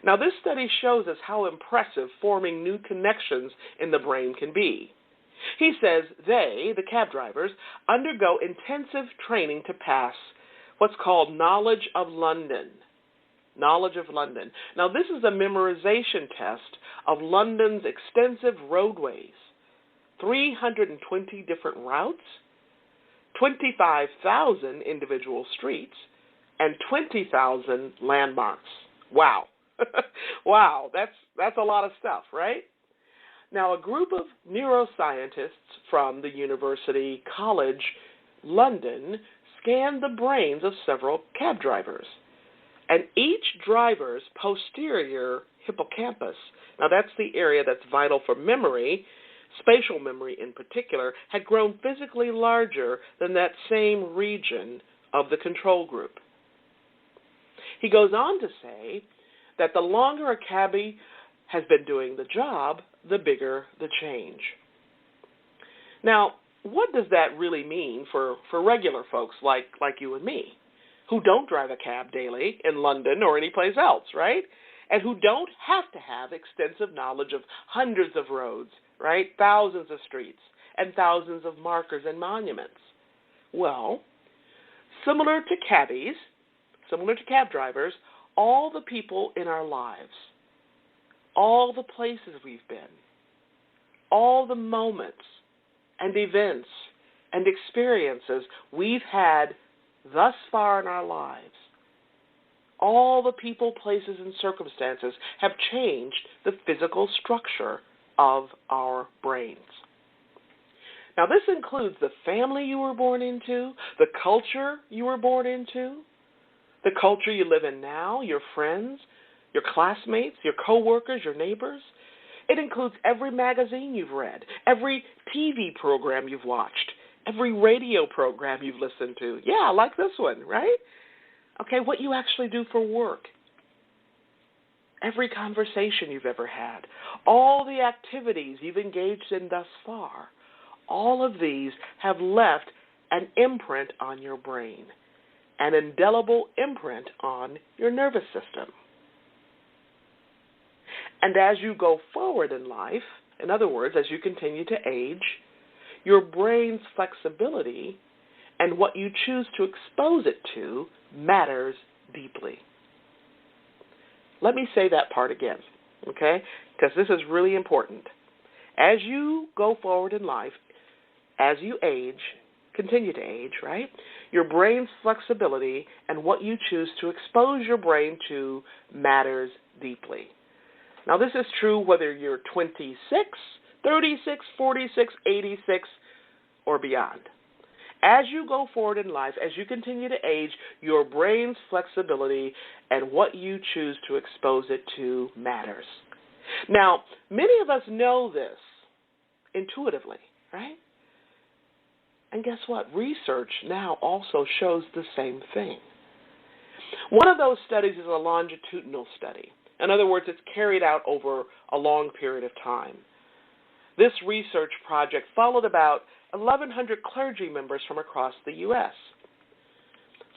Now, this study shows us how impressive forming new connections in the brain can be. He says they, the cab drivers, undergo intensive training to pass what's called Knowledge of London. Knowledge of London. Now, this is a memorization test of London's extensive roadways, 320 different routes, 25,000 individual streets, and 20,000 landmarks. Wow. Wow, that's a lot of stuff, right? Now, a group of neuroscientists from the University College London scanned the brains of several cab drivers. And each driver's posterior hippocampus, now that's the area that's vital for memory, spatial memory in particular, had grown physically larger than that same region of the control group. He goes on to say that the longer a cabbie has been doing the job, the bigger the change. Now, what does that really mean for regular folks like you and me, who don't drive a cab daily in London or anyplace else, right? And who don't have to have extensive knowledge of hundreds of roads, right? Thousands of streets and thousands of markers and monuments. Well, similar to cabbies, similar to cab drivers, all the people in our lives, all the places we've been, all the moments and events and experiences we've had thus far in our lives, all the people, places, and circumstances have changed the physical structure of our brains. Now, this includes the family you were born into, the culture you were born into, the culture you live in now, your friends, your classmates, your coworkers, your neighbors. It includes every magazine you've read, every TV program you've watched, every radio program you've listened to. Yeah, like this one, right? Okay, what you actually do for work, every conversation you've ever had, all the activities you've engaged in thus far, all of these have left an imprint on your brain, an indelible imprint on your nervous system. And as you go forward in life, in other words, as you continue to age, your brain's flexibility and what you choose to expose it to matters deeply. Let me say that part again, okay? Because this is really important. As you go forward in life, as you age, continue to age, right? Your brain's flexibility and what you choose to expose your brain to matters deeply. Now, this is true whether you're 26, 36, 46, 86, or beyond. As you go forward in life, as you continue to age, your brain's flexibility and what you choose to expose it to matters. Now, many of us know this intuitively, right? And guess what? Research now also shows the same thing. One of those studies is a longitudinal study. In other words, it's carried out over a long period of time. This research project followed about 1,100 clergy members from across the U.S.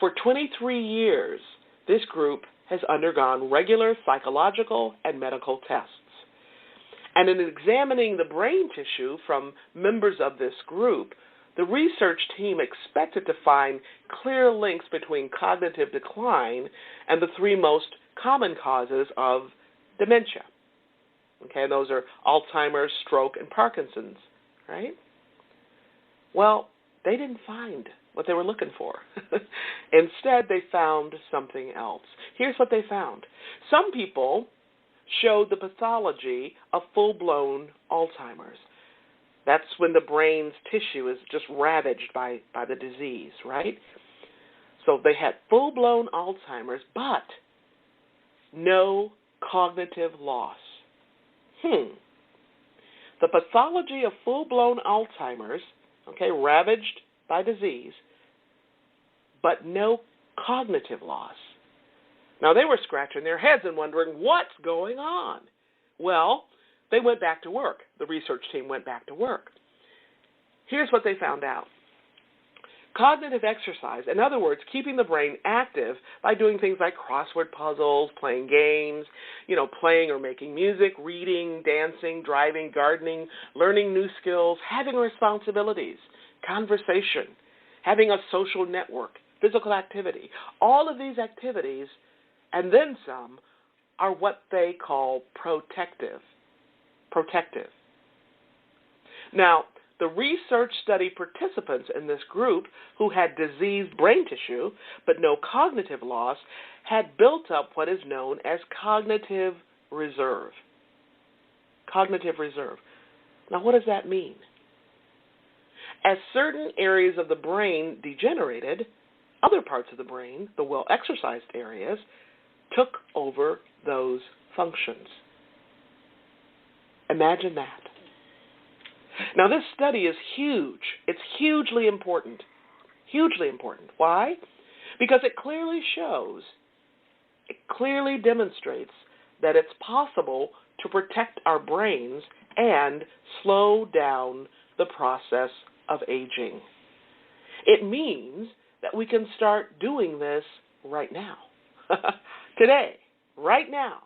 For 23 years, this group has undergone regular psychological and medical tests. And in examining the brain tissue from members of this group, the research team expected to find clear links between cognitive decline and the three most common causes of dementia. Okay, those are Alzheimer's, stroke, and Parkinson's, right? Well, they didn't find what they were looking for. Instead, they found something else. Here's what they found. Some people showed the pathology of full-blown Alzheimer's. That's when the brain's tissue is just ravaged by the disease, right? So they had full-blown Alzheimer's, but no cognitive loss. The pathology of full-blown Alzheimer's, okay, ravaged by disease, but no cognitive loss. Now, they were scratching their heads and wondering, what's going on? Well, they went back to work. The research team went back to work. Here's what they found out. Cognitive exercise, in other words, keeping the brain active by doing things like crossword puzzles, playing games, playing or making music, reading, dancing, driving, gardening, learning new skills, having responsibilities, conversation, having a social network, physical activity. All of these activities, and then some, are what they call protective. Now, the research study participants in this group who had diseased brain tissue but no cognitive loss had built up what is known as cognitive reserve. Cognitive reserve. Now, what does that mean? As certain areas of the brain degenerated, other parts of the brain, the well-exercised areas, took over those functions. Imagine that. Now, this study is huge. It's hugely important. Hugely important. Why? Because it clearly demonstrates that it's possible to protect our brains and slow down the process of aging. It means that we can start doing this right now. Today, right now.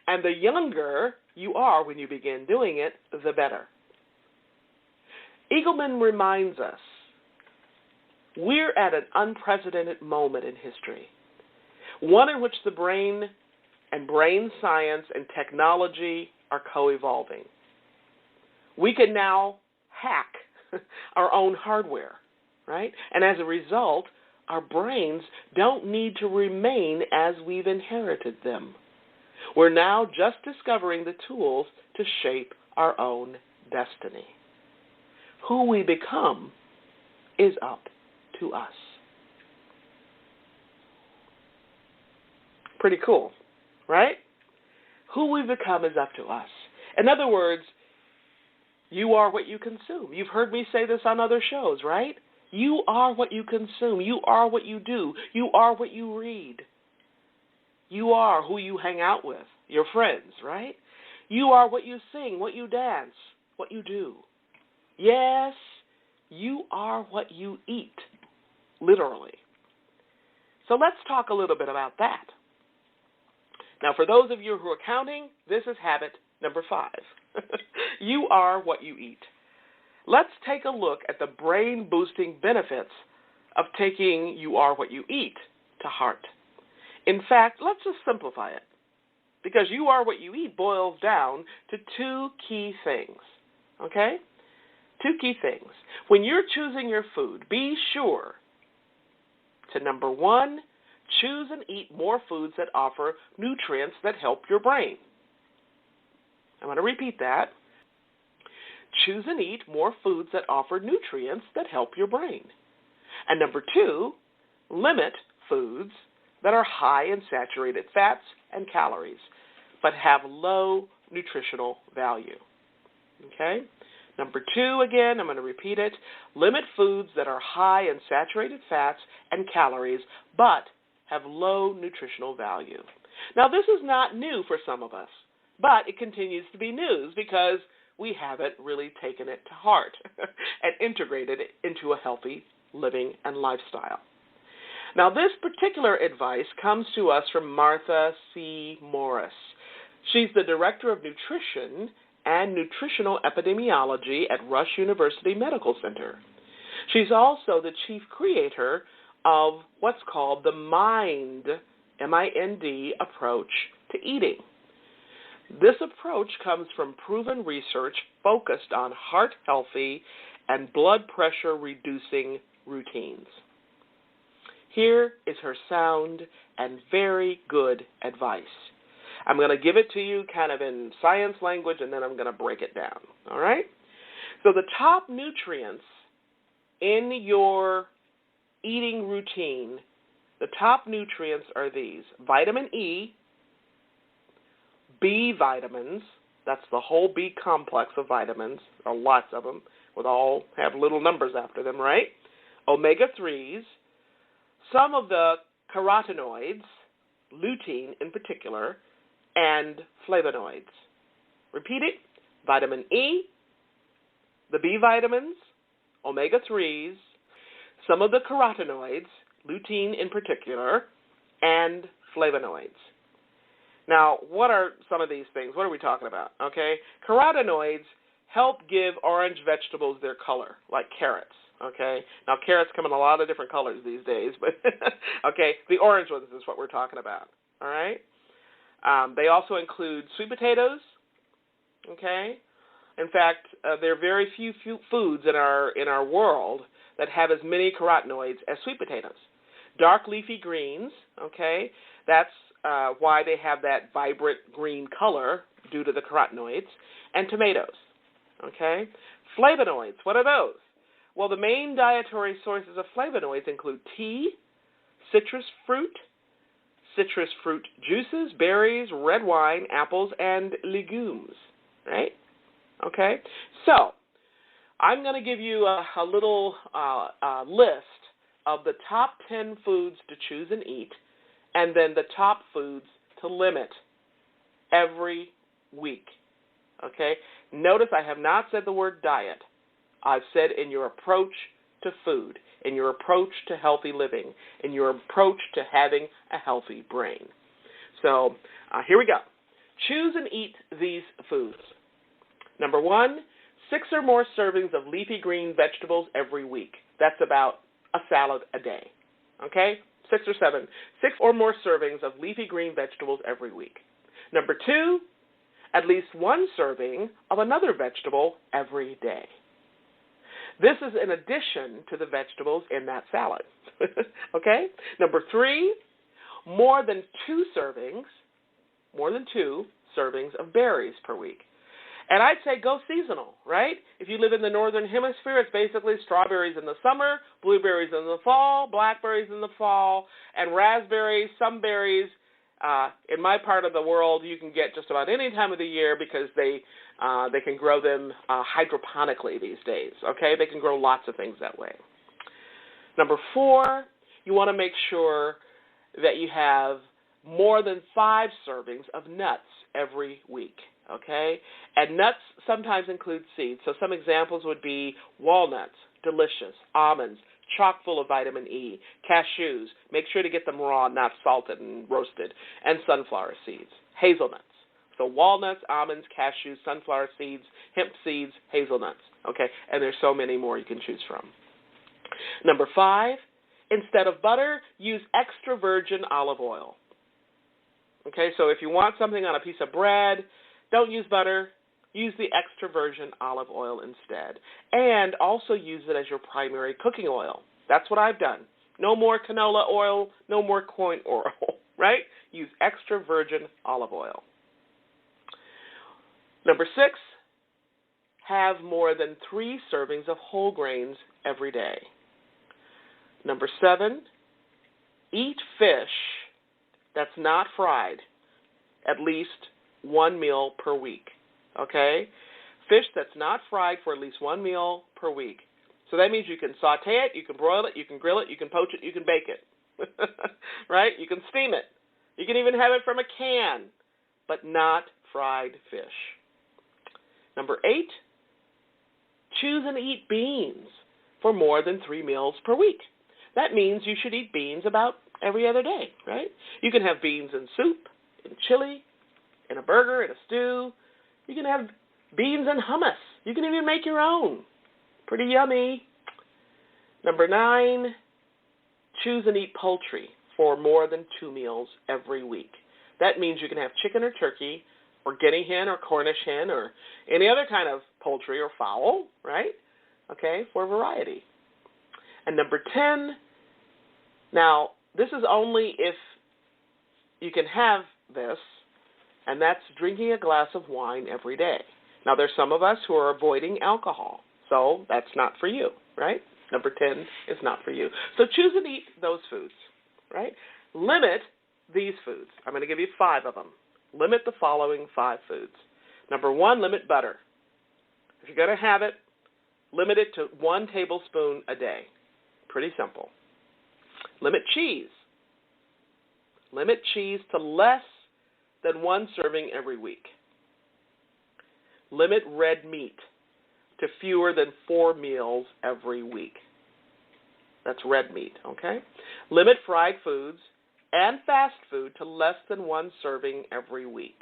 And the younger you are when you begin doing it, the better. Eagleman reminds us we're at an unprecedented moment in history, one in which the brain and brain science and technology are co-evolving. We can now hack our own hardware, right? And as a result, our brains don't need to remain as we've inherited them. We're now just discovering the tools to shape our own destiny. Who we become is up to us. Pretty cool, right? Who we become is up to us. In other words, you are what you consume. You've heard me say this on other shows, right? You are what you consume. You are what you do. You are what you read. You are who you hang out with, your friends, right? You are what you sing, what you dance, what you do. Yes, you are what you eat, literally. So let's talk a little bit about that. Now, for those of you who are counting, this is habit number 5. You are what you eat. Let's take a look at the brain-boosting benefits of taking you are what you eat to heart. In fact, let's just simplify it, because you are what you eat boils down to 2 key things, okay? 2 key things. When you're choosing your food, be sure to, number 1, choose and eat more foods that offer nutrients that help your brain. I'm going to repeat that. Choose and eat more foods that offer nutrients that help your brain. And number 2, limit foods that are high in saturated fats and calories, but have low nutritional value. Okay? Number 2, again, I'm going to repeat it. Limit foods that are high in saturated fats and calories, but have low nutritional value. Now, this is not new for some of us, but it continues to be news because we haven't really taken it to heart and integrated it into a healthy living and lifestyle. Now, this particular advice comes to us from Martha C. Morris. She's the Director of Nutrition and Nutritional Epidemiology at Rush University Medical Center. She's also the chief creator of what's called the MIND, M-I-N-D, approach to eating. This approach comes from proven research focused on heart-healthy and blood pressure-reducing routines. Here is her sound and very good advice. I'm going to give it to you kind of in science language, and then I'm going to break it down, all right? So the top nutrients in your eating routine, the top nutrients are these: vitamin E, B vitamins, that's the whole B complex of vitamins, there are lots of them, with all have little numbers after them, right? Omega-3s, some of the carotenoids, lutein in particular, and flavonoids. Repeat it: vitamin E, the B vitamins, omega-3s, some of the carotenoids, lutein in particular, and flavonoids. Now, what are some of these things? What are we talking about? Okay, carotenoids help give orange vegetables their color, like carrots. Okay, now carrots come in a lot of different colors these days, but okay, the orange ones is what we're talking about. All right. They also include sweet potatoes. Okay. In fact, there are very few foods in our world that have as many carotenoids as sweet potatoes. Dark leafy greens. Okay, that's why they have that vibrant green color due to the carotenoids, and tomatoes. Okay, flavonoids. What are those? Well, the main dietary sources of flavonoids include tea, citrus fruit juices, berries, red wine, apples, and legumes, right? Okay, so I'm going to give you a little list of the top 10 foods to choose and eat, and then the top foods to limit every week, okay? Notice I have not said the word diet. I've said in your approach to food, in your approach to healthy living, in your approach to having a healthy brain. So here we go. Choose and eat these foods. Number 1, 6 or more servings of leafy green vegetables every week. That's about a salad a day. Okay? 6 or 7. 6 or more servings of leafy green vegetables every week. Number 2, at least 1 serving of another vegetable every day. This is in addition to the vegetables in that salad. Okay? Number 3, more than 2 servings of berries per week. And I'd say go seasonal, right? If you live in the northern hemisphere, it's basically strawberries in the summer, blueberries in the fall, blackberries in the fall, and raspberries, some berries. In my part of the world, you can get just about any time of the year because they can grow them hydroponically these days, okay? They can grow lots of things that way. Number 4, you want to make sure that you have more than 5 servings of nuts every week, okay? And nuts sometimes include seeds. So some examples would be walnuts, delicious, almonds, chock full of vitamin E, cashews, make sure to get them raw, not salted and roasted, and sunflower seeds, hazelnuts. So walnuts, almonds, cashews, sunflower seeds, hemp seeds, hazelnuts, okay? And there's so many more you can choose from. Number 5, instead of butter, use extra virgin olive oil. Okay, so if you want something on a piece of bread, don't use butter. Use the extra virgin olive oil instead. And also use it as your primary cooking oil. That's what I've done. No more canola oil, no more corn oil, right? Use extra virgin olive oil. Number 6, have more than 3 servings of whole grains every day. Number 7, eat fish that's not fried at least 1 meal per week. Okay? Fish that's not fried for at least 1 meal per week. So that means you can saute it, you can broil it, you can grill it, you can poach it, you can bake it. Right? You can steam it. You can even have it from a can, but not fried fish. Number 8, choose and eat beans for more than 3 meals per week. That means you should eat beans about every other day, right? You can have beans in soup, in chili, in a burger, in a stew. You can have beans in hummus. You can even make your own. Pretty yummy. Number 9, choose and eat poultry for more than 2 meals every week. That means you can have chicken or turkey or guinea hen or Cornish hen or any other kind of poultry or fowl, right? Okay, for variety. And number 10, now this is only if you can have this, and that's drinking a glass of wine every day. Now, there's some of us who are avoiding alcohol, so that's not for you, right? Number 10 is not for you. So choose and eat those foods, right? Limit these foods. I'm going to give you 5 of them. Limit the following 5 foods. Number 1, limit butter. If you're going to have it, limit it to 1 tablespoon a day. Pretty simple. Limit cheese. Limit cheese to less than 1 serving every week. Limit red meat to fewer than 4 meals every week. That's red meat, okay? Limit fried foods and fast food to less than one serving every week.